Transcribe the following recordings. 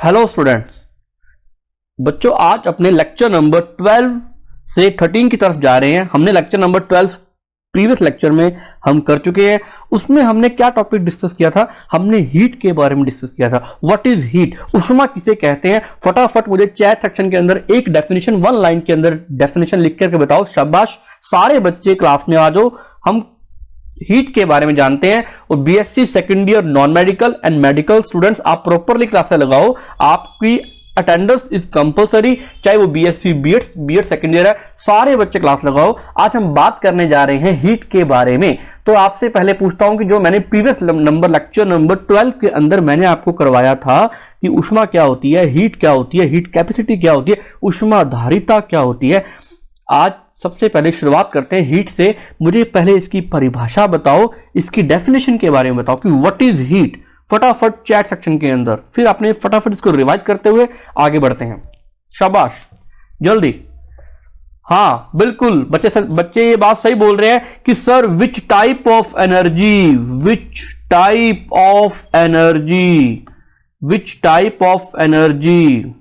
Hello students, बच्चों आज अपने लेक्चर नंबर 12 से 13 की तरफ जा रहे हैं। हमने लेक्चर नंबर 12 प्रीवियस लेक्चर में हम कर चुके हैं। उसमें हमने क्या टॉपिक डिस्कस किया था? हमने हीट के बारे में डिस्कस किया था। व्हाट इज हीट, ऊष्मा किसे कहते हैं? फटाफट मुझे चैट सेक्शन के अंदर एक डेफिनेशन, वन लाइन के अंदर डेफिनेशन लिख करके बताओ। शाबाश, सारे बच्चे क्लास में आ जाओ, हम हीट के बारे में जानते हैं। और BSc second year non medical and medical students, आप प्रॉपरली क्लासेस लगाओ, आपकी अटेंडेंस इज कंपलसरी, चाहे वो बीएससी बीएड सेकेंड ईयर है, सारे बच्चे क्लास लगाओ। आज हम बात करने जा रहे हैं हीट के बारे में। तो आपसे पहले पूछता हूं कि जो मैंने प्रीवियस लेक्चर नंबर 12 के अंदर मैंने आपको करवाया था कि ऊष्मा क्या होती है, हीट क्या होती है, हीट कैपेसिटी क्या होती है, ऊष्मा धारिता क्या होती है। आज सबसे पहले शुरुआत करते हैं हीट से। मुझे पहले इसकी परिभाषा बताओ, इसकी डेफिनेशन के बारे में बताओ कि व्हाट इज हीट। फटाफट चैट सेक्शन के अंदर, फिर आपने फटाफट इसको रिवाइज करते हुए आगे बढ़ते हैं। शाबाश, जल्दी। हाँ बिल्कुल, बच्चे ये बात सही बोल रहे हैं कि sir which type of energy, which type of energy, which type of energy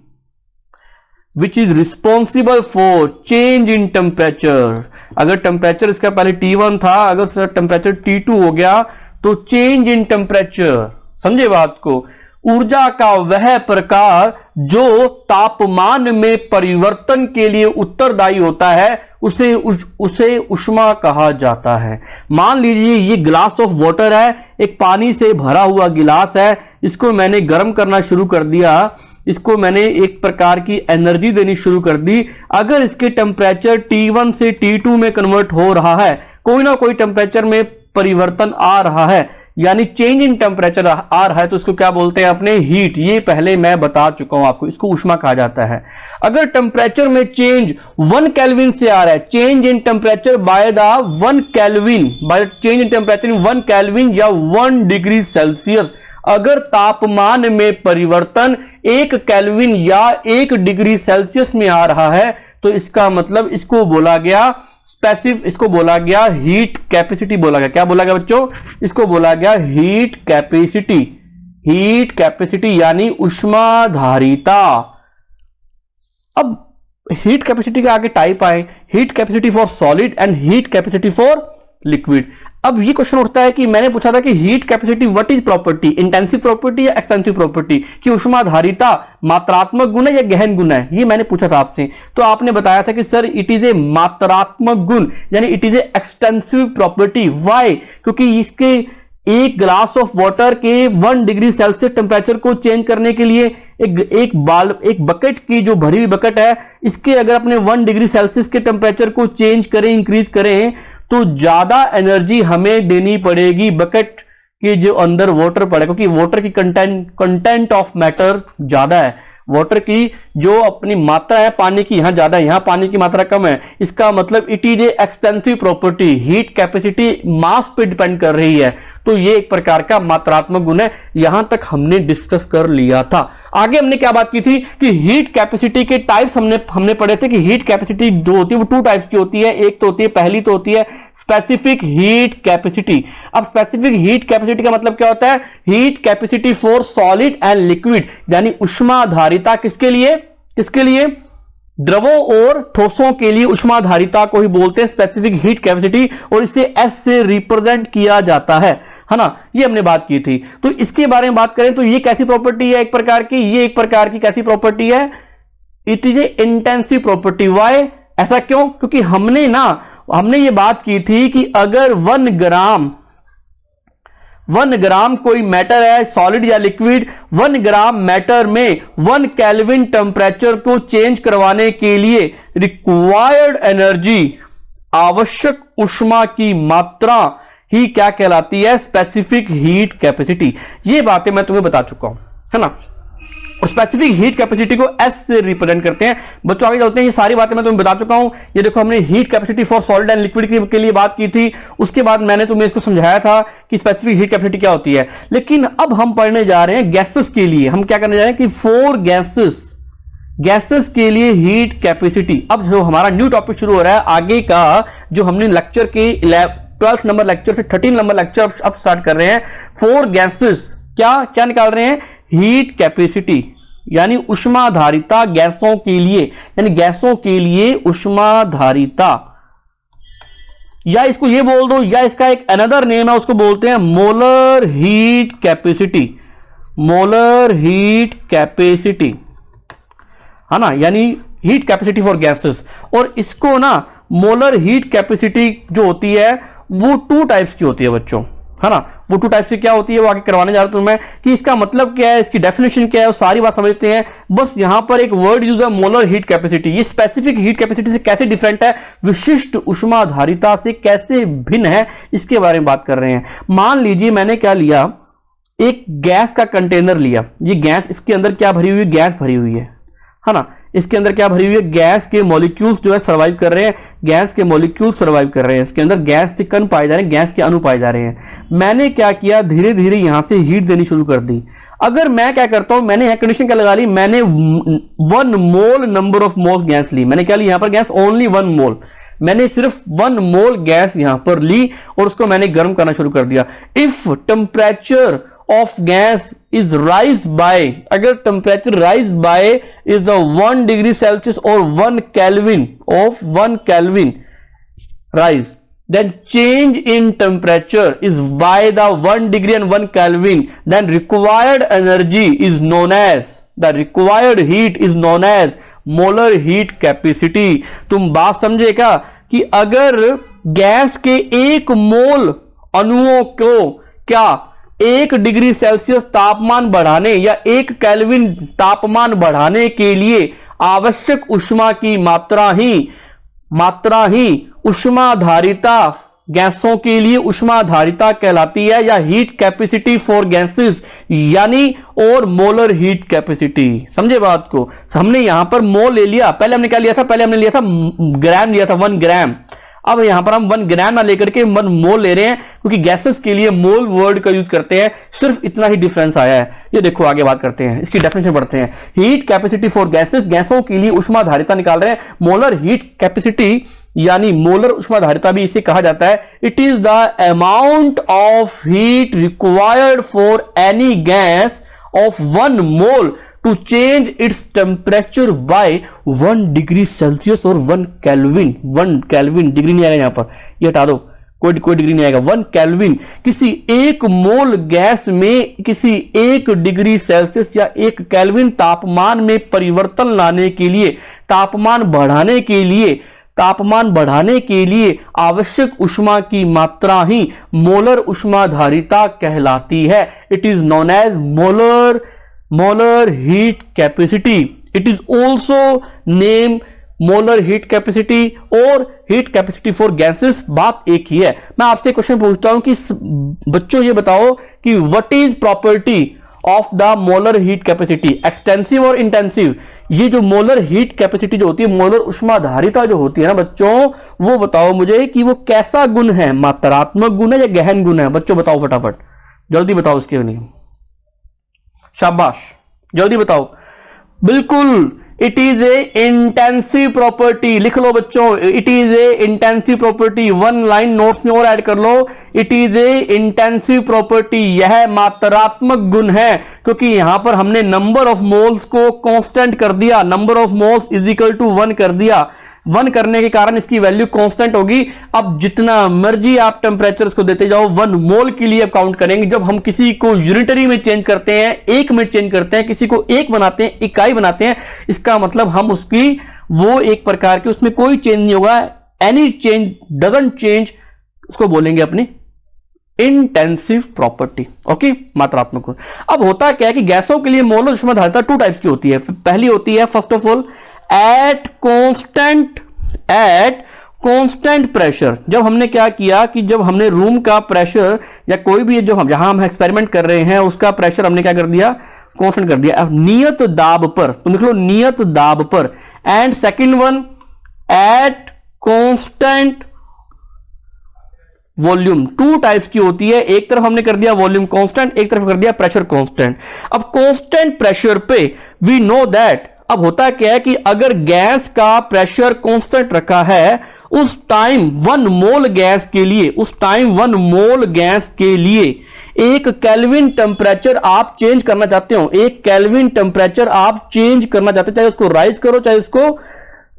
which is responsible for change in temperature. अगर टेम्परेचर इसका पहले T1 था, अगर सर टेम्परेचर T2 हो गया तो चेंज इन टेम्परेचर, समझे बात को। ऊर्जा का वह प्रकार जो तापमान में परिवर्तन के लिए उत्तरदायी होता है उसे ऊष्मा कहा जाता है। मान लीजिए ये गिलास ऑफ वाटर है, एक पानी से भरा हुआ गिलास है, इसको मैंने गर्म करना शुरू कर दिया, इसको मैंने एक प्रकार की एनर्जी देनी शुरू कर दी। अगर इसके टेम्परेचर T1 से T2 में कन्वर्ट हो रहा है, कोई ना कोई टेम्परेचर में परिवर्तन आ रहा है, यानी चेंज इन टेम्परेचर आ रहा है, तो इसको क्या बोलते हैं अपने? हीट। ये पहले मैं बता चुका हूं आपको, इसको ऊष्मा कहा जाता है। अगर टेम्परेचर में चेंज 1 केल्विन से आ रहा है, change in temperature by the 1 kelvin, bye change in temperature 1 kelvin या 1 डिग्री सेल्सियस, अगर तापमान में परिवर्तन 1 केल्विन या 1 डिग्री सेल्सियस में आ रहा है, तो इसका मतलब इसको बोला गया स्पेसिफिक, इसको बोला गया हीट कैपेसिटी बोला गया। क्या बोला गया बच्चों? इसको बोला गया हीट कैपेसिटी। हीट कैपेसिटी यानी ऊष्मा धारिता। अब हीट कैपेसिटी के आगे टाइप आए, heat capacity for solid and heat capacity for liquid. अब ये क्वेश्चन उठता है कि मैंने पूछा था कि heat capacity what is property, intensive property या एक्सटेंसिव प्रॉपर्टी, कि ऊष्मा धारिता मात्रात्मक गुण है या गहन गुण है, ये मैंने पूछा था आपसे। तो आपने बताया था कि सर इट इज ए मात्रात्मक गुण, यानी it is a extensive property. Why? क्योंकि इसके एक ग्लास ऑफ वाटर के 1 डिग्री सेल्सियस टेम्परेचर को चेंज करने के लिए एक बकेट की जो भरी हुई बकेट है, इसके अगर अपने 1 डिग्री सेल्सियस के टेम्परेचर को चेंज करें, इंक्रीज करें, तो ज्यादा एनर्जी हमें देनी पड़ेगी बकेट के जो अंदर वाटर पड़े, क्योंकि वाटर की कंटेंट ऑफ मैटर ज्यादा है। वाटर की जो अपनी मात्रा है पानी की यहां ज्यादा है, यहां पानी की मात्रा कम है। इसका मतलब it is a extensive property. Heat capacity mass पे डिपेंड कर रही है, तो ये एक प्रकार का मात्रात्मक गुण है। यहां तक हमने डिस्कस कर लिया था। आगे हमने क्या बात की थी कि हीट कैपेसिटी के टाइप्स हमने पढ़े थे कि हीट कैपेसिटी जो होती है वो 2 टाइप्स की होती है। एक तो होती है, पहली तो होती है स्पेसिफिक हीट कैपेसिटी। अब स्पेसिफिक हीट कैपेसिटी का मतलब क्या होता है? Heat capacity for solid and liquid, यानी ऊष्मा धारिता किसके लिए? किसके लिए? द्रवों और ठोसों के लिए ऊष्मा धारिता को ही बोलते हैं स्पेसिफिक हीट कैपेसिटी, और इसे S से रिप्रेजेंट किया जाता है ना। ये हमने बात की थी। तो इसके बारे में बात करें तो ये कैसी प्रॉपर्टी है? एक प्रकार की, ये एक प्रकार की कैसी प्रॉपर्टी है? It is a intensive property. Why? ऐसा क्यों? क्योंकि हमने ये बात की थी कि अगर 1 ग्राम कोई मैटर है, सॉलिड या लिक्विड, 1 ग्राम मैटर में 1 केल्विन टेम्परेचर को चेंज करवाने के लिए रिक्वायर्ड एनर्जी, आवश्यक ऊष्मा की मात्रा ही क्या कहलाती है? Specific heat capacity. ये बातें मैं तुम्हें बता चुका हूं, है ना। और स्पेसिफिक हीट कैपेसिटी को S से रिप्रेजेंट करते हैं। बच्चों आगे चलते हैं, ये सारी बातें मैं तुम्हें बता चुका हूं। ये देखो, हमने heat capacity for solid and liquid के लिए बात की थी। उसके बाद मैंने तुम्हें इसको समझाया था कि स्पेसिफिक हीट कैपेसिटी क्या होती है। लेकिन अब हम पढ़ने जा रहे हैं गैसेस के लिए। हम क्या करने जा रहे हैं कि 4 गैसेस के लिए हीट कैपेसिटी। अब जो हमारा न्यू टॉपिक शुरू हो रहा है आगे का, जो हमने लेक्चर के 12 नंबर लेक्चर से 13 नंबर लेक्चर अब स्टार्ट कर रहे हैं। 4 गैसेस क्या क्या निकाल रहे हैं? Heat capacity. यानी ऊष्माधारिता गैसों के लिए, यानी गैसों के लिए ऊष्माधारिता, या इसको ये बोल दो, या इसका एक अनदर नेम है, उसको बोलते हैं molar heat capacity, molar heat capacity, है ना, यानी हीट कैपेसिटी फॉर गैसेस। और इसको ना मोलर हीट कैपेसिटी जो होती है वो 2 टाइप्स की होती है बच्चों, है ना, वो 2 टाइप से क्या होती है वो आगे करवाने जा रहा हूं मैं, कि इसका मतलब क्या है, इसकी डेफिनेशन क्या है, वो सारी बात समझते हैं। बस यहां पर एक वर्ड यूज है मोलर हीट कैपेसिटी, ये स्पेसिफिक हीट कैपेसिटी से कैसे डिफरेंट है, विशिष्ट ऊष्माधारिता से कैसे भिन्न है, इसके बारे में बात कर रहे हैं। मान लीजिए मैंने क्या लिया, एक गैस का कंटेनर लिया, ये गैस, इसके अंदर क्या भरी हुई है, गैस भरी हुई है ना, इसके अंदर क्या भरी हुई है, गैस के मॉलिक्यूल्स जो है सर्वाइव कर रहे हैं, गैस के मॉलिक्यूल्स सर्वाइव कर रहे हैं, इसके अंदर गैस के कण पाए जा रहे हैं, गैस के अणु पाए जा रहे हैं। मैंने क्या किया, धीरे धीरे यहां से हीट देनी शुरू कर दी। अगर मैं क्या करता हूं, मैंने यहां कंडीशन क्या लगा ली, मैंने 1 मोल नंबर ऑफ मोल्स गैस ली, मैंने क्या ली यहां पर गैस, ओनली 1 मोल, मैंने सिर्फ 1 मोल गैस यहां पर ली और उसको मैंने गर्म करना शुरू कर दिया। If temperature of gas is rise by, अगर temperature rise by is the 1 degree Celsius or 1 Kelvin of 1 Kelvin rise, then change in temperature is by the 1 degree and 1 Kelvin, then required energy is known as, the required heat is known as molar heat capacity। तुम बात समझे क्या, कि अगर gas के 1 मोल अणुओं को क्या 1 डिग्री सेल्सियस तापमान बढ़ाने या 1 केल्विन तापमान बढ़ाने के लिए आवश्यक ऊष्मा की मात्रा ही ऊष्माधारिता गैसों के लिए ऊष्माधारिता कहलाती है, या हीट कैपेसिटी फॉर गैसेस, यानी और मोलर हीट कैपेसिटी। समझे बात को, हमने यहां पर मोल ले लिया, पहले हमने क्या लिया था, पहले हमने लिया था ग्राम लिया था, 1 ग्राम। अब यहां पर हम 1 ग्राम ना लेकर के 1 मोल ले रहे हैं, क्योंकि गैसेस के लिए मोल वर्ड का यूज करते हैं, सिर्फ इतना ही डिफरेंस आया है। ये देखो आगे बात करते हैं, इसकी डेफिनेशन पढ़ते हैं। हीट कैपेसिटी फॉर गैसेस, गैसों के लिए ऊष्माधारिता निकाल रहे हैं। मोलर हीट कैपेसिटी यानी मोलर ऊष्माधारिता भी इसे कहा जाता है। It is the amount of heat required for any gas off 1 mole to change its temperature by 1 degree Celsius और 1 केल्विन, 1 केल्विन डिग्री नहीं आएगा यहां पर, ये हटा दो, कोई डिग्री नहीं आएगा, 1 केल्विन किसी 1 मोल गैस में किसी 1 डिग्री सेल्सियस या 1 केल्विन तापमान में परिवर्तन लाने के लिए, तापमान बढ़ाने के लिए आवश्यक ऊष्मा की मात्रा ही मोलर ऊष्माधारिता कहलाती है। It is known as molar heat capacity, it is also named molar heat capacity और heat capacity for gases, बात एक ही है। मैं आपसे क्वेश्चन पूछता हूं कि बच्चों ये बताओ कि what is property of the molar heat capacity, extensive और intensive। ये जो मोलर हीट कैपेसिटी जो होती है, मोलर ऊष्माधारिता जो होती है ना बच्चों, वो बताओ मुझे कि वो कैसा गुण है, मात्रात्मक गुण है या गहन गुण है, बच्चों बताओ फटाफट, जल्दी बताओ उसके लिए, शाबाश जल्दी बताओ। बिल्कुल, it is a intensive property, लिख लो बच्चों, it is a intensive property, 1 line notes में और ऐड कर लो, it is a intensive property, यह मात्रात्मक गुण है, क्योंकि यहां पर हमने नंबर ऑफ मोल्स को कांस्टेंट कर दिया, number of moles is equal to 1 कर दिया, 1 करने के कारण इसकी वैल्यू कांस्टेंट होगी। अब जितना मर्जी आप टेम्परेचर इसको देते जाओ, 1 मोल के लिए काउंट करेंगे। जब हम किसी को यूनिटरी में चेंज करते हैं, 1 में चेंज करते हैं, किसी को 1 बनाते हैं, इकाई बनाते हैं, इसका मतलब हम उसकी वो एक प्रकार की, उसमें कोई चेंज नहीं होगा, एनी चेंज डजंट चेंज, उसको बोलेंगे अपनी इंटेंसिव प्रॉपर्टी। ओके, मात्रात्मक गुण। अब होता क्या है कि गैसों के लिए मोलर ऊष्माधारिता 2 टाइप्स की होती है। पहली होती है first of all at constant pressure. जब हमने क्या किया कि जब हमने रूम का प्रेशर या कोई भी जो जहां हम एक्सपेरिमेंट कर रहे हैं उसका प्रेशर हमने क्या कर दिया, कांस्टेंट कर दिया, नियत दाब पर, तो लिख लो नियत दाब पर। And second one eight constant volume. 2 types की होती है, एक तरफ हमने कर दिया वॉल्यूम कांस्टेंट, एक तरफ कर दिया प्रेशर कांस्टेंट। अब कांस्टेंट प्रेशर पे वी नो दैट, अब होता क्या है कि अगर गैस का प्रेशर कांस्टेंट रखा है उस टाइम 1 मोल गैस के लिए, उस टाइम 1 मोल गैस के लिए 1 केल्विन टेम्परेचर आप चेंज करना चाहते हो, 1 केल्विन टेम्परेचर आप चेंज करना चाहते हो, चाहे उसको राइज करो चाहे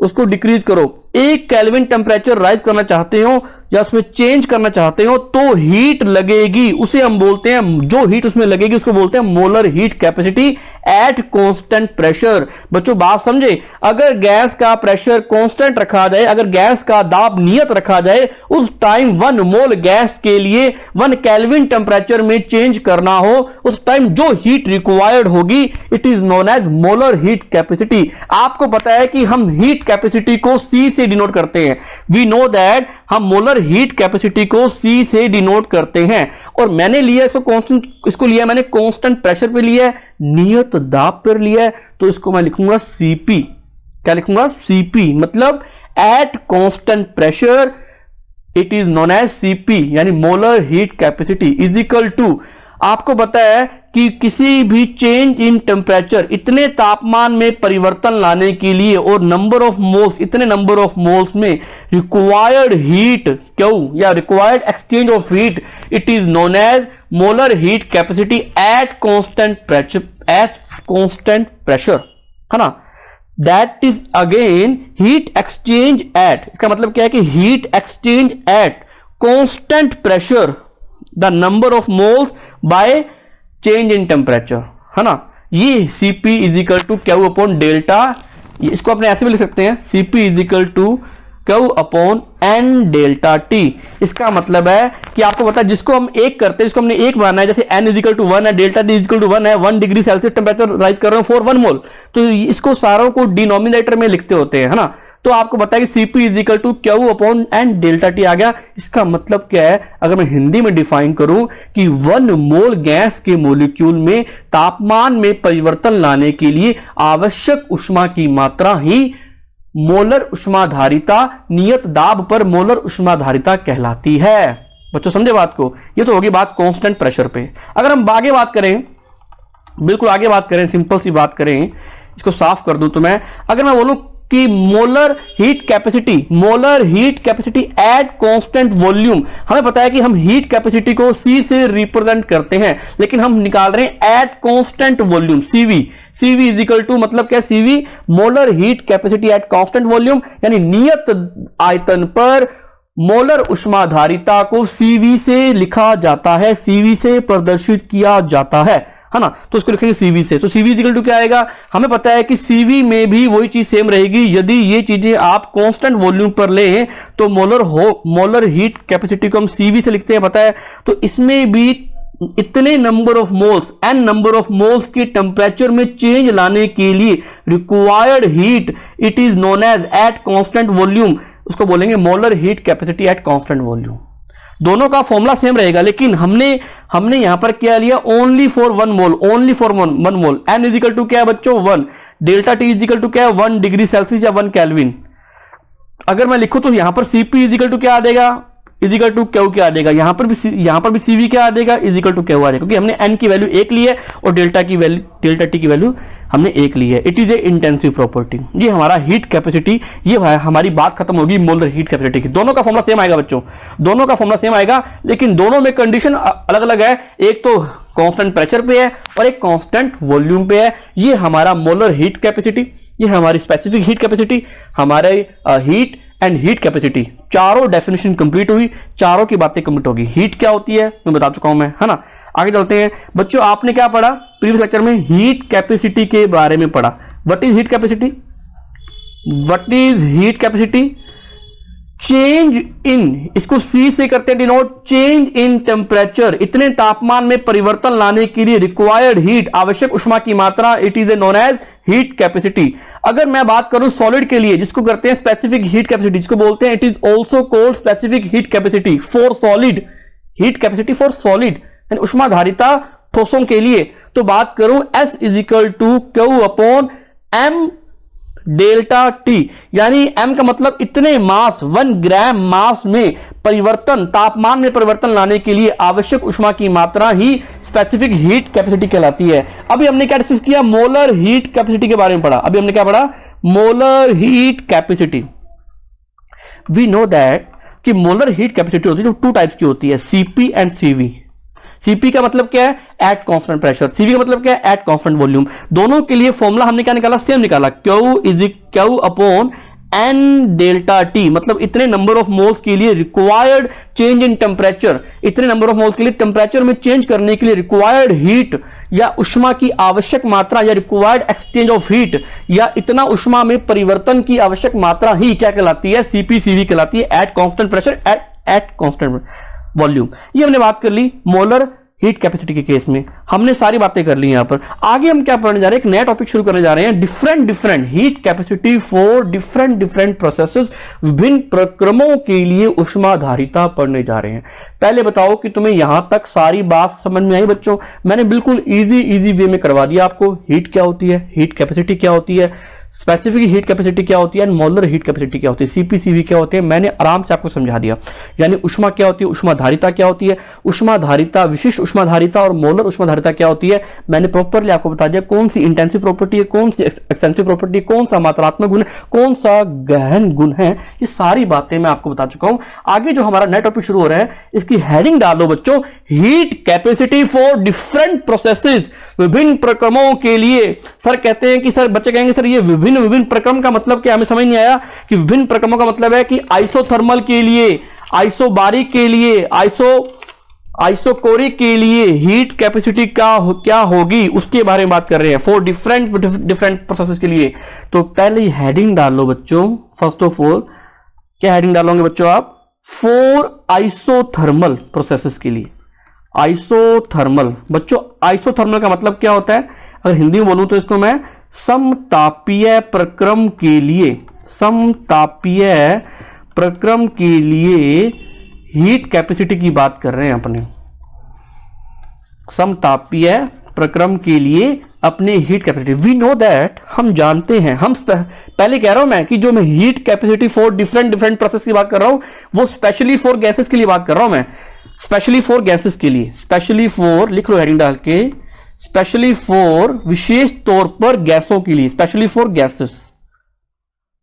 उसको डिक्रीज करो, 1 केल्विन टेम्परेचर राइज करना चाहते हो या उसमें चेंज करना चाहते हो तो हीट लगेगी, उसे हम बोलते हैं, जो हीट उसमें लगेगी उसको बोलते हैं molar heat capacity at constant pressure. बच्चों बात समझे, अगर गैस का प्रेशर कांस्टेंट रखा जाए, अगर गैस का दाब नियत रखा जाए, उस टाइम 1 मोल गैस के लिए 1 केल्विन टेम्परेचर में चेंज करना हो, उस टाइम जो हीट रिक्वायर्ड होगी it is known as molar heat capacity. आपको पता है कि हम हीट कैपेसिटी को C से डिनोट करते हैं, वी नो दैट हम मोलर हीट कैपेसिटी को C से डिनोट करते हैं। और मैंने लिया इसको कांस्टेंट, इसको लिया मैंने कांस्टेंट प्रेशर पे लिया है, नियत दाब पर लिया है, तो इसको मैं लिखूंगा Cp। क्या लिखूंगा? Cp, मतलब at constant pressure it is known as Cp, यानी molar heat capacity is equal to, आपको पता है कि किसी भी चेंज इन टेम्परेचर, इतने तापमान में परिवर्तन लाने के लिए और नंबर ऑफ मोल्स, इतने नंबर ऑफ मोल्स में रिक्वायर्ड हीट क्यू या required exchange of heat, it is known as molar heat capacity at constant pressure, at constant pressure, है ना। That is again heat exchange at, इसका मतलब क्या है कि heat exchange at constant pressure the number of moles by change in temperature, है ना। ये Cp is equal to Q upon delta, इसको अपने ऐसे भी लिख सकते हैं, Cp is equal to Q upon N delta T. इसका मतलब है कि आपको पता है जिसको हम एक करते हैं, जिसको हमने एक बनाना है, जैसे n इज इक्वल टू 1 है, delta T is equal to 1 है, 1 डिग्री सेल्सियस टेम्परेचर राइज कर रहे हैं फॉर 1 मोल, तो इसको सारों को डिनोमिनेटर में लिखते होते हैं, है ना। तो आपको पता है कि Cp is equal to Q upon N delta T आ गया। इसका मतलब क्या है, अगर मैं हिंदी में डिफाइन करूं कि 1 मोल गैस के मोलिक्यूल में तापमान में परिवर्तन लाने के लिए आवश्यक ऊष्मा की मात्रा ही मोलर ऊष्माधारिता, नियत दाब पर मोलर ऊष्माधारिता कहलाती है। बच्चों समझे बात को? ये तो होगी बात कांस्टेंट प्रेशर पे। अगर हम आगे बात करें, बिल्कुल आगे बात करें, सिंपल सी बात करें, इसको साफ कर दूं तो मैं, अगर मैं बोलूं कि molar heat capacity, molar heat capacity at constant volume, हमें पता है कि हम हीट कैपेसिटी को C से रिप्रेजेंट करते हैं, लेकिन हम निकाल रहे हैं at constant volume, CV। CV is equal to, मतलब क्या, CV molar heat capacity at constant volume, यानी नियत आयतन पर मोलर ऊष्माधारिता को CV से लिखा जाता है, CV से प्रदर्शित किया जाता है ना। तो इसको लिखेंगे CV से। तो CV इक्वल टू क्या आएगा, हमें पता है कि CV में भी वही चीज सेम रहेगी। यदि ये चीजें आप कांस्टेंट वॉल्यूम पर लें तो मोलर हीट कैपेसिटी को हम CV से लिखते हैं, पता है। तो इसमें भी इतने number of moles, n number of moles के टेम्परेचर में चेंज लाने के लिए required heat it is known as at constant volume, उसको बोलेंगे molar heat capacity at constant volume. दोनों का फॉर्मूला सेम रहेगा, लेकिन हमने यहां पर क्या लिया, only for 1 mole, only for 1 mole. n is equal to क्या है बच्चों, 1, delta T is equal to क्या है, 1 डिग्री सेल्सियस या 1 केल्विन। अगर मैं लिखूं तो यहां पर Cp इज इक्वल टू क्या आ देगा, इज इक्वल टू क्यू क्या आ देगा, यहां पर भी CV क्या आ देगा, इज इक्वल टू क्यू आ देगा, क्योंकि हमने n की वैल्यू 1 ली है और डेल्टा टी की वैल्यू हमने 1 ली है। It is a intensive property. ये हमारा हीट कैपेसिटी, ये हमारी बात खत्म होगी मोलर हीट कैपेसिटी की। दोनों का फॉर्मूला सेम आएगा बच्चों, दोनों का फॉर्मूला सेम आएगा, लेकिन दोनों में कंडीशन अलग अलग है। एक तो कांस्टेंट प्रेशर पे है और एक कांस्टेंट वॉल्यूम पे है। ये हमारा मोलर हीट कैपेसिटी, ये हमारी स्पेसिफिक हीट कैपेसिटी, हमारे हीट एंड हीट कैपेसिटी, चारों डेफिनेशन कंप्लीट हुई, चारों की बातें कंप्लीट होगी। हीट क्या होती है मैं बता चुका हूं मैं, है ना। आगे चलते हैं बच्चों, आपने क्या पढ़ा प्रीवियस लेक्चर में, हीट कैपेसिटी के बारे में पढ़ा। What is heat capacity, what is heat capacity, change in, इसको C से करते हैं डिनोट, चेंज इन टेम्परेचर, इतने तापमान में परिवर्तन लाने के लिए रिक्वायर्ड हीट, आवश्यक ऊष्मा की मात्रा, it is a known as heat capacity. अगर मैं बात करूं सॉलिड के लिए, जिसको करते हैं स्पेसिफिक हीट कैपेसिटी, जिसको बोलते हैं it is also called specific heat capacity for solid, heat capacity for solid, यानी ऊष्माधारिता ठोसों के लिए। तो बात करूं S is equal to Q upon M delta T, यानी M का मतलब इतने मास, 1 ग्राम मास में परिवर्तन, तापमान में परिवर्तन लाने के लिए आवश्यक ऊष्मा की मात्रा ही स्पेसिफिक हीट कैपेसिटी कहलाती है। अभी हमने क्या डिस्कस किया, मोलर हीट कैपेसिटी के बारे में पढ़ा। अभी हमने क्या पढ़ा, molar heat capacity. We know that कि मोलर हीट कैपेसिटी होती है जो टू टाइप्स की होती है, सीपी एंड सीवी। सीपी का मतलब क्या है, एट कांस्टेंट प्रेशर, सीवी का मतलब क्या है, एट कांस्टेंट वॉल्यूम। दोनों के लिए फॉर्मूला हमने क्या निकाला, सेम निकाला, Q upon N delta T, मतलब इतने नंबर ऑफ मोल्स के लिए रिक्वायर्ड चेंज इन टेम्परेचर, इतने नंबर ऑफ मोल्स के लिए टेम्परेचर में चेंज करने के लिए रिक्वायर्ड हीट या उष्मा की आवश्यक मात्रा या रिक्वायर्ड एक्सचेंज ऑफ हीट या इतना उष्मा में परिवर्तन की आवश्यक मात्रा ही क्या कहलाती है, सीपीसीवी कहलाती है, eight constant pressure at constant volume. ये हमने बात कर ली मोलर हीट कैपेसिटी के केस में, हमने सारी बातें कर ली। यहां पर आगे हम क्या पढ़ने जा रहे हैं, एक नया टॉपिक शुरू करने जा रहे हैं, different heat capacity for different processes, विभिन्न प्रक्रमों के लिए उष्माधारिता पढ़ने जा रहे हैं। पहले बताओ कि तुम्हें यहां तक सारी बात समझ में आई बच्चों? मैंने बिल्कुल इजी वे में करवा दिया आपको, हीट क्या होती है, हीट कैपेसिटी क्या होती है, स्पेसिफिक हीट कैपेसिटी क्या होती है, मोलर हीट कैपेसिटी क्या होती है, सीपीसीवी क्या होती है, मैंने आराम से आपको समझा दिया। यानी उष्मा क्या होती है, उष्माधारिता क्या होती है, उष्माधारिता, विशिष्ट उष्माधारिता और मोलर उष्माधारिता क्या होती है, मैंने प्रॉपरली आपको बता दिया। कौन सी इंटेंसिव प्रॉपर्टी है, कौन सी एक्सटेंसिव प्रॉपर्टी, कौन सा मात्रात्मक गुण है, कौन सा गहन गुण है, ये सारी बातें मैं आपको बता चुका हूं। आगे जो हमारा नया टॉपिक शुरू हो रहा है, इसकी हेडिंग डाल दो बच्चों, heat capacity for different processes, विभिन्न प्रक्रमों के लिए। सर कहते हैं कि सर, बच्चे कहेंगे सर ये विभिन्न प्रक्रम का मतलब क्या, हमें समझ नहीं आया। कि विभिन्न प्रक्रमों का मतलब है कि आइसोथर्मल के लिए, आइसोबारिक के लिए, आइसोकोरिक के लिए हीट कैपेसिटी क्या होगी, उसके बारे में बात कर रहे हैं, फॉर डिफरेंट प्रोसेसेस के लिए। तो पहले हेडिंग डाल लो बच्चों, फर्स्ट ऑफ ऑल क्या हेडिंग डालोगे बच्चों आप, फॉर आइसोथर्मल प्रोसेसेस के लिए। आइसोथर्मल, बच्चों आइसोथर्मल का मतलब क्या होता है, अगर हिंदी में बोलूं तो इसको मैं समतापीय प्रक्रम के लिए, समतापीय प्रक्रम के लिए हीट कैपेसिटी की बात कर रहे हैं अपने, समतापीय प्रक्रम के लिए अपने heat capacity. We know that, हम जानते हैं, हम पहले कह रहा हूं मैं कि जो मैं heat capacity for different process की बात कर रहा हूं, वो स्पेशली फॉर गैसेस के लिए बात कर रहा हूं मैं, स्पेशली फॉर गैसेस के लिए, स्पेशली फॉर, लिख लो हेडिंग डाल के, स्पेशली फॉर, विशेष तौर पर गैसों के लिए, specially for gases,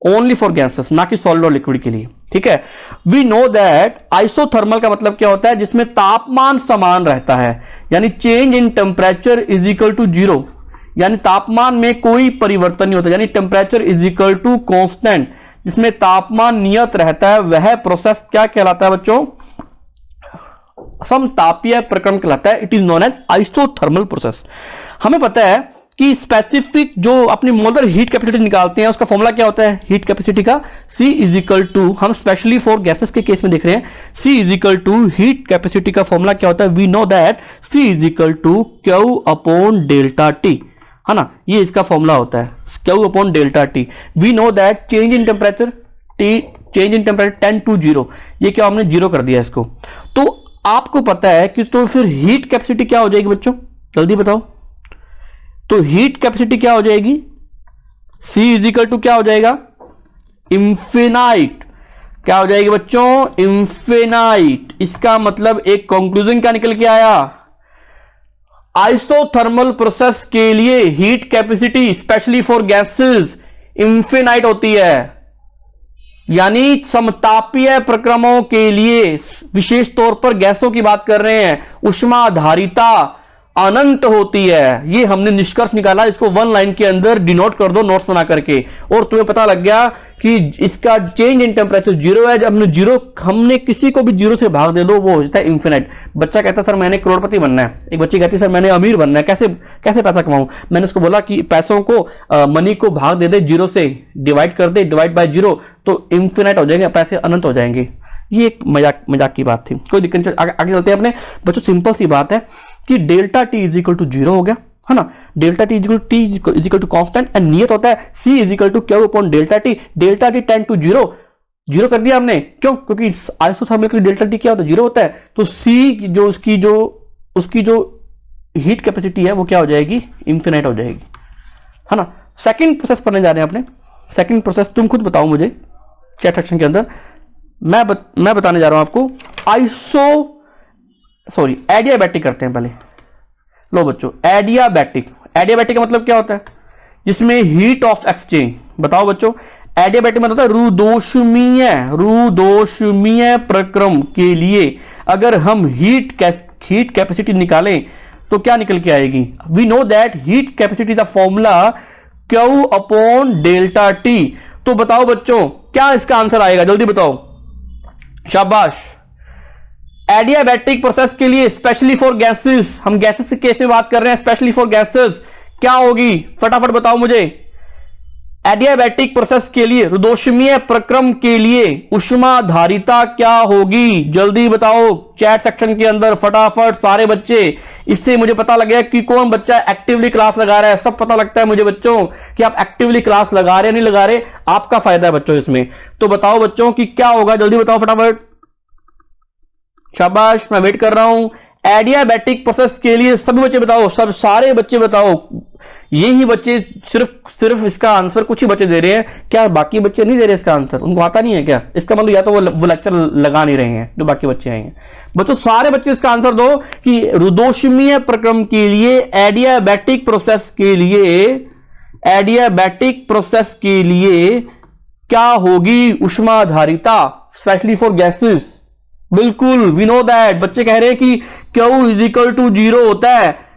only for gases, ना कि सॉलिड और लिक्विड के लिए, ठीक है। वी नो दैट आइसोथर्मल का मतलब क्या होता है, जिसमें तापमान समान रहता है, यानी change in temperature is equal to zero, यानी तापमान में कोई परिवर्तन नहीं होता, यानी temperature is equal to constant, जिसमें तापमान नियत रहता है, वह प्रोसेस क्या कहलाता है बच्चों, समतापीय प्रक्रम कहलाता है। It is known as isothermal process. हमें पता है कि स्पेसिफिक जो अपनी मोलर हीट कैपेसिटी निकालते हैं, उसका फॉर्मूला क्या होता है हीट कैपेसिटी का, C इज इक्वल टू, हम स्पेशली फॉर गैसेस के केस में देख रहे हैं, C is equal to, heat capacity का फॉर्मूला क्या होता है, we know that C is equal to Q upon delta T, है ना, ये इसका फॉर्मूला होता है, Q upon delta T. We know that change in temperature, change in temperature 10 to 0, ये क्या हमने जीरो कर दिया इसको। तो आपको पता है कि तो फिर हीट कैपेसिटी क्या हो जाएगी बच्चों, जल्दी बताओ, तो हीट कैपेसिटी क्या हो जाएगी, C इज इक्वल टू क्या हो जाएगा, इंफिनाइट, क्या हो जाएगी बच्चों, इंफिनाइट। इसका मतलब एक कंक्लूजन क्या निकल के आया, आइसोथर्मल प्रोसेस के लिए heat capacity specially for gases infinite होती है, यानी समतापीय प्रक्रमों के लिए, विशेष तौर पर गैसों की बात कर रहे हैं, उष्माधारिता अनंत होती है। ये हमने निष्कर्ष निकाला, इसको वन लाइन के अंदर डिनोट कर दो नोट्स बना करके, और तुम्हें पता लग गया कि इसका चेंज इन टेम्परेचर जीरो है। जब हमने जीरो, हमने किसी को भी जीरो से भाग दे दो, वो हो जाता है इंफिनिट। बच्चा कहता है सर मैंने करोड़पति बनना है, एक बच्ची कहती है सर मैंने अमीर बनना है, कैसे पैसा कमाऊं। मैंने उसको बोला कि पैसों को, मनी को भाग दे दे जीरो से, डिवाइड कर दे, डिवाइड बाय जीरो, तो इंफिनिट हो जाएंगे, पैसे अनंत हो जाएंगे। ये एक मजाक की बात थी, कोई दिक्कत नहीं। आगे चलते हैं अपने बच्चों, सिंपल सी बात है कि delta T is equal to zero हो गया, है ना, delta T is equal to constant, and नियत होता है C is equal to Q upon delta T 10 to 0, zero कर दिया हमने, क्यों, क्योंकि आइसोथर्मल के लिए डेल्टा टी क्या होता है, जीरो होता है। तो C जो उसकी जो हीट कैपेसिटी है वो क्या हो जाएगी, इंफिनिट हो जाएगी, है ना। सेकंड प्रोसेस पढ़ने जा रहे हैं अपने, सेकंड प्रोसेस तुम खुद बताओ मुझे चैट सेक्शन के अंदर, मैं बताने जा रहा हूं आपको, एडियाबैटिक करते हैं पहले। लो बच्चों, एडियाबैटिक का मतलब क्या होता है, जिसमें हीट ऑफ एक्सचेंज, बताओ बच्चों, एडियाबैटिक मतलब होता है रुदोषमीय प्रक्रम के लिए अगर हम हीट कैपेसिटी निकालें तो क्या निकल के आएगी? We know that heat capacity the formula Q upon delta T. तो बताओ बच्चों क्या इसका आंसर आएगा, जल्दी बताओ, शाबाश। एडियाबैटिक प्रोसेस के लिए स्पेशली फॉर गैसेस, हम गैसेस के केस में बात कर रहे हैं, स्पेशली फॉर गैसेस क्या होगी, फटाफट बताओ मुझे। एडियाबैटिक प्रोसेस के लिए रुदोषमीय प्रक्रम के लिए ऊष्माधारिता क्या होगी, जल्दी बताओ चैट सेक्शन के अंदर फटाफट सारे बच्चे। इससे मुझे पता लग गया कि कौन बच्चा एक्टिवली क्लास लगा रहा है। सब पता लगता है मुझे बच्चों कि आप एक्टिवली क्लास लगा रहे हैं नहीं लगा रहे, आपका फायदा है बच्चों इसमें। तो बताओ बच्चों कि क्या होगा, जल्दी बताओ फटाफट, शाबाश, मैं वेट कर रहा हूं। एडियाबैटिक प्रोसेस के लिए सभी बच्चे बताओ, सब सारे बच्चे बताओ। ये ही बच्चे सिर्फ इसका आंसर कुछ ही बच्चे दे रहे हैं, क्या बाकी बच्चे नहीं दे रहे इसका आंसर? उनको आता नहीं है क्या? इसका मतलब या तो वो लेक्चर लगा नहीं रहे हैं जो बाकी बच्चे आएंगे। बच्चों सारे बच्चे इसका आंसर दो कि रुदोषमीय प्रक्रम के लिए एडियाबैटिक प्रोसेस के लिए क्या होगी ऊष्माधारिता, स्पेशली फॉर गैसेस। बिल्कुल, वी नो दैट, बच्चे कह रहे हैं कि Q इज इक्वल टू 0 होता है,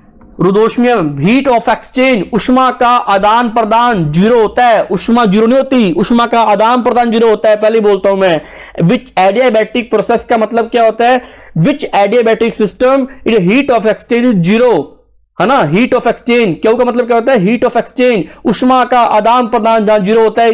रुदोषमीय हीट ऑफ एक्सचेंज, उष्मा का आदान प्रदान 0 होता है। उष्मा 0 नहीं होती, उष्मा का आदान प्रदान 0 होता है, पहले बोलता हूं मैं। विच एडियाबैटिक प्रोसेस का मतलब क्या होता है, which adiabatic system it heat of exchange is 0, है ना, हीट ऑफ एक्सचेंज। क्यों का मतलब क्या होता है, हीट ऑफ एक्सचेंज, उष्मा का आदान प्रदान जहां 0 होता है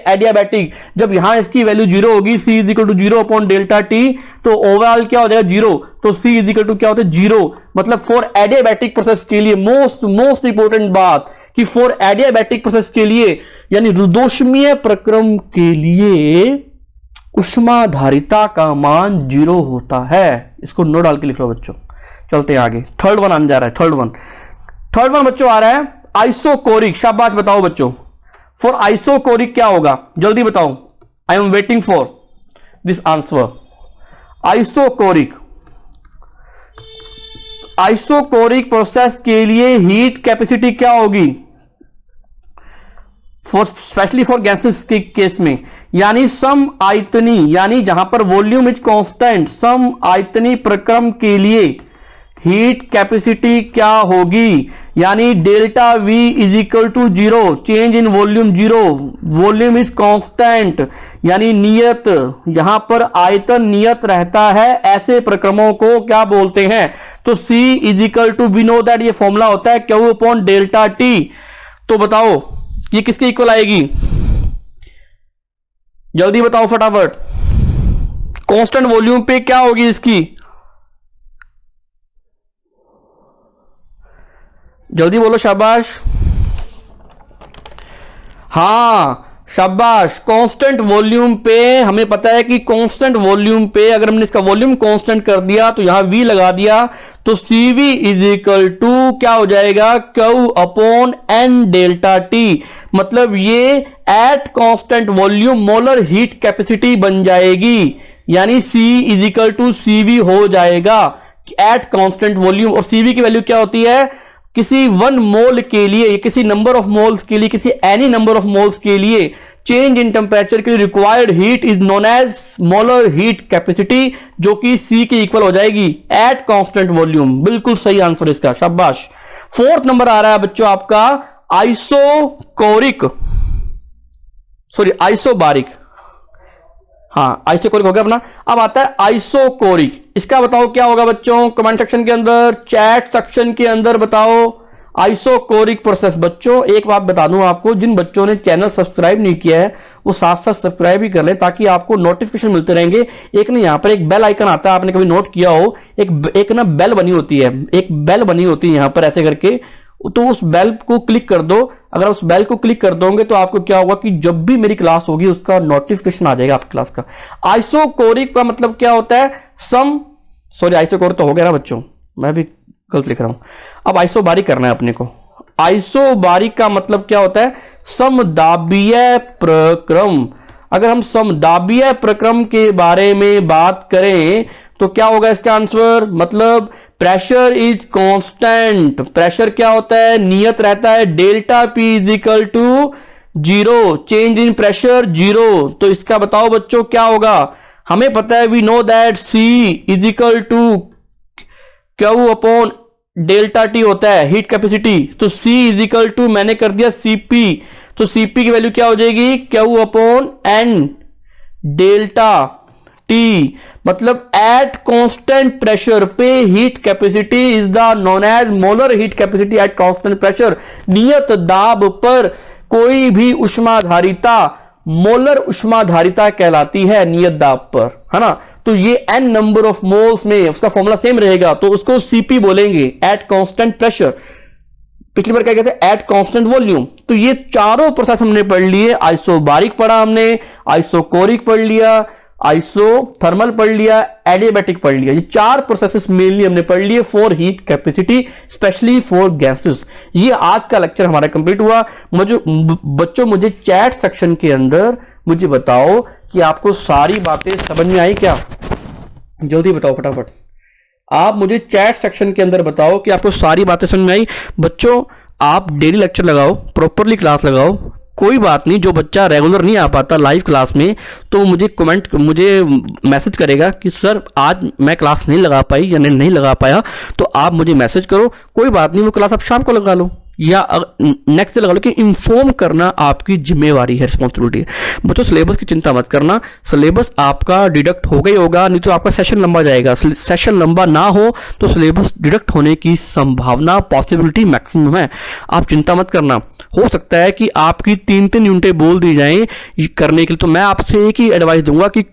एडियाबैटिक। जब यहां इसकी वैल्यू 0 होगी, C is equal to 0 upon delta T, तो ओवरऑल क्या हो जाएगा 0, तो C इज इक्वल टू क्या होता है 0। मतलब फॉर एडियाबैटिक प्रोसेस के लिए मोस्ट इंपोर्टेंट बात कि फॉर एडियाबैटिक प्रोसेस के लिए यानी रुदोषमीय प्रक्रम के लिए उष्माधारिता का मान 0 होता है। इसको नो डाल के लिख लो बच्चों। चलते हैं आगे, थर्ड वन आने जा रहा है। थर्ड वन बच्चों आ रहा है आइसोकोरिक। शाबाश, बताओ बच्चों फॉर आइसोकोरिक क्या होगा, जल्दी बताओ, I am waiting for this answer. Isochoric process के लिए हीट कैपेसिटी क्या होगी, स्पेशली फॉर गैसेस के केस में, यानी सम आयतनी, यानी जहां पर वॉल्यूम इज कांस्टेंट, सम आयतनी प्रक्रम के लिए हीट कैपेसिटी क्या होगी, यानी delta V is equal to 0, change in volume 0, volume is constant, यानी नियत, यहां पर आयतन नियत रहता है, ऐसे प्रक्रमों को क्या बोलते हैं? तो C is equal to, we know that ये फॉर्मूला होता है Q अपॉन डेल्टा टी। तो बताओ ये किसके इक्वल आएगी, जल्दी बताओ फटाफट। कांस्टेंट वॉल्यूम पे क्या होगी इसकी, जल्दी बोलो, शाबाश। हां शाबाश, कांस्टेंट वॉल्यूम पे हमें पता है कि कांस्टेंट वॉल्यूम पे अगर हमने इसका वॉल्यूम कांस्टेंट कर दिया तो यहां V लगा दिया, तो CV इज इक्वल टू क्या हो जाएगा, Q upon N delta T. मतलब ये at constant volume molar heat capacity बन जाएगी, यानी C is equal to CV हो जाएगा एट कांस्टेंट वॉल्यूम। और CV की वैल्यू क्या होती है, किसी 1 मोल के लिए, किसी नंबर ऑफ मोल्स के लिए, किसी एनी नंबर ऑफ मोल्स के लिए चेंज इन टेम्परेचर के लिए required heat is known as molar heat capacity, जो कि C के इक्वल हो जाएगी एट कांस्टेंट वॉल्यूम। बिल्कुल सही आंसर इसका, शाबाश। फोर्थ नंबर आ रहा है बच्चों आपका आइसोबारिक। हाँ, आइसोकोरिक हो गया अपना। अब आता है आइसोकोरिक, इसका बताओ क्या होगा बच्चों, कमेंट सेक्शन के अंदर, चैट सेक्शन के अंदर बताओ आइसोकोरिक प्रोसेस। बच्चों एक बात बता दूं आपको, जिन बच्चों ने चैनल सब्सक्राइब नहीं किया है वो साथ साथ सब्सक्राइब भी कर ले, ताकि आपको नोटिफिकेशन मिलते रहेंगे। एक ना यहाँ पर एक बेल आइकन आता है, आपने कभी नोट किया हो, एक ना बेल बनी होती है, एक बेल बनी होती है यहाँ पर ऐसे करके, तो उस बेल को क्लिक कर दो। अगर उस बेल को क्लिक कर दोगे तो आपको क्या होगा कि जब भी मेरी क्लास होगी उसका नोटिफिकेशन आ जाएगा आपकी क्लास का। आइसोकोरिक का मतलब क्या होता है, आइसोकोरिक तो हो गया ना बच्चों, मैं भी गलत लिख रहा हूं। अब आइसोबारिक करना है अपने को। आइसोबारिक का मतलब क्या होता है, समदाबीय प्रक्रम। अगर हम समदाबीय प्रक्रम के बारे में बात करें तो क्या होगा इसका आंसर, मतलब प्रेशर इज कांस्टेंट, प्रेशर क्या होता है, नियत रहता है, delta P is equal to zero, change in pressure zero. तो इसका बताओ बच्चों क्या होगा? हमें पता है, we know that C is equal to Q upon delta T होता है हीट कैपेसिटी। तो C इज इक्वल टू मैंने कर दिया CP, तो CP की वैल्यू क्या हो जाएगी? Q upon N delta T. मतलब एट कांस्टेंट प्रेशर पे heat capacity is the known as molar heat capacity at constant pressure. नियत दाब पर कोई भी उष्माधारिता मोलर उष्माधारिता कहलाती है नियत दाब पर, है ना। तो ये n नंबर ऑफ मोल्स में उसका फॉर्मूला सेम रहेगा, तो उसको CP बोलेंगे एट कांस्टेंट प्रेशर। पिछली बार क्या कहते हैं? At constant volume. तो ये चारों प्रोसेस हमने पढ़ लिए। आइसोबारिक पढ़ा हमने, आइसोकोरिक पढ़ लिया, आइसोथर्मल पढ़ लिया, एडियाबैटिक पढ़ लिया। ये चार प्रोसेसेस मेनली हमने पढ़ लिए for heat capacity, specially for gases. ये आज का लेक्चर हमारा कंप्लीट हुआ। बच्चों मुझे चैट सेक्शन के अंदर मुझे बताओ कि आपको सारी बातें समझ में आई क्या? जल्दी बताओ फटाफट। आप मुझे चैट सेक्शन के अंदर बताओ कि आपको सारी बातें समझ में आई। बच्चों आप डेली लेक्चर लगाओ, प्रॉपरली क्लास लगाओ। कोई बात नहीं, जो बच्चा रेगुलर नहीं आ पाता लाइव क्लास में, तो मुझे मैसेज करेगा कि सर आज मैं क्लास नहीं लगा पाई या नहीं लगा पाया, तो आप मुझे मैसेज करो। कोई बात नहीं, वो क्लास आप शाम को लगा लो या नेक्स्ट डे लगा लो, कि इन्फॉर्म करना आपकी जिम्मेवारी है, रिस्पॉन्सिबिलिटी है। बच्चों सिलेबस की चिंता मत करना, सिलेबस आपका डिडक्ट होगा ही होगा, नहीं तो आपका सेशन लंबा जाएगा। सेशन लंबा ना हो तो सिलेबस डिडक्ट होने की संभावना, पॉसिबिलिटी मैक्सिमम है। आप चिंता मत करना। हो सकता है कि आपकी 3-3 यूनिटें बोल दी जाएं करने के लिए, तो मैं आपसे एक ही एडवाइस दूंगा कि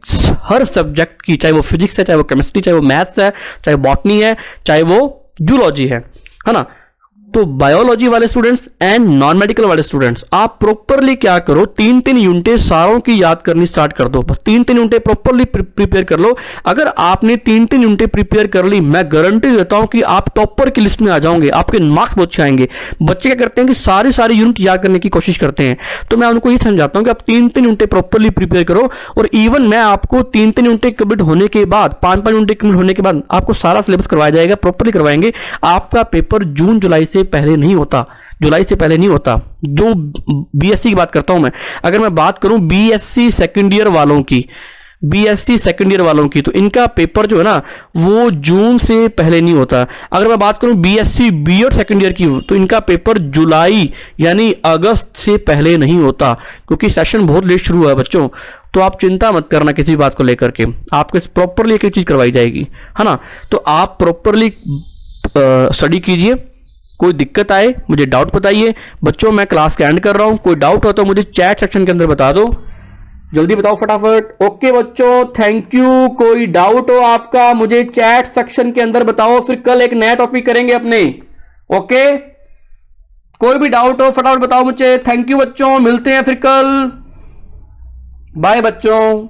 हर सब्जेक्ट की, चाहे वो फिजिक्स है, चाहे वो केमिस्ट्री, चाहे वो मैथ्स है, चाहे बॉटनी है, चाहे वो जूलॉजी है ना, तो बायोलॉजी वाले स्टूडेंट्स एंड नॉन मेडिकल वाले स्टूडेंट्स, आप प्रॉपरली क्या करो, 3-3 यूनिटें सारों की याद करनी स्टार्ट कर दो। बस 3-3 यूनिटें प्रॉपरली प्रिपेयर कर लो। अगर आपने 3-3 यूनिटें प्रिपेयर कर ली, मैं गारंटी देता हूं कि आप टॉपर की लिस्ट में आ जाओगे, आपके मार्क्स बहुत अच्छे आएंगे। बच्चे क्या करते हैं कि सारी यूनिट याद करने की कोशिश करते हैं, तो मैं उनको ये समझाता हूं कि आप 3-3 यूनिटें प्रॉपरली प्रिपेयर करो। और इवन मैं आपको 3-3 यूनिटें कंप्लीट होने के बाद, 5-5 यूनिटें कंप्लीट होने के बाद आपको सारा सिलेबस करवाया जाएगा, प्रॉपरली करवाएंगे। आपका पेपर जून जुलाई से पहले नहीं होता, जुलाई से पहले नहीं होता। जो बीएससी की बात करता हूं मैं, अगर मैं बात करूं बीएससी सेकंड ईयर वालों की, बीएससी सेकंड ईयर वालों की, तो इनका पेपर जो है ना वो जून से पहले नहीं होता। अगर मैं बात करूं बीएससी बीएड सेकंड ईयर की, तो इनका पेपर जुलाई यानी अगस्त से पहले नहीं होता, क्योंकि सेशन बहुत लेट शुरू हुआ है बच्चों। तो आप चिंता मत करना किसी बात को लेकर के, आपके प्रॉपरली एक चीज करवाई जाएगी, है ना। तो आप प्रॉपरली स्टडी कीजिए। कोई दिक्कत आए मुझे डाउट बताइए। बच्चों मैं क्लास का एंड कर रहा हूं, कोई डाउट हो तो मुझे चैट सेक्शन के अंदर बता दो, जल्दी बताओ फटाफट। ओके बच्चों, थैंक यू। कोई डाउट हो आपका मुझे चैट सेक्शन के अंदर बताओ, फिर कल एक नया टॉपिक करेंगे अपने। ओके, कोई भी डाउट हो फटाफट बताओ मुझे। थैंक यू बच्चों, मिलते हैं फिर कल। बाय बच्चों।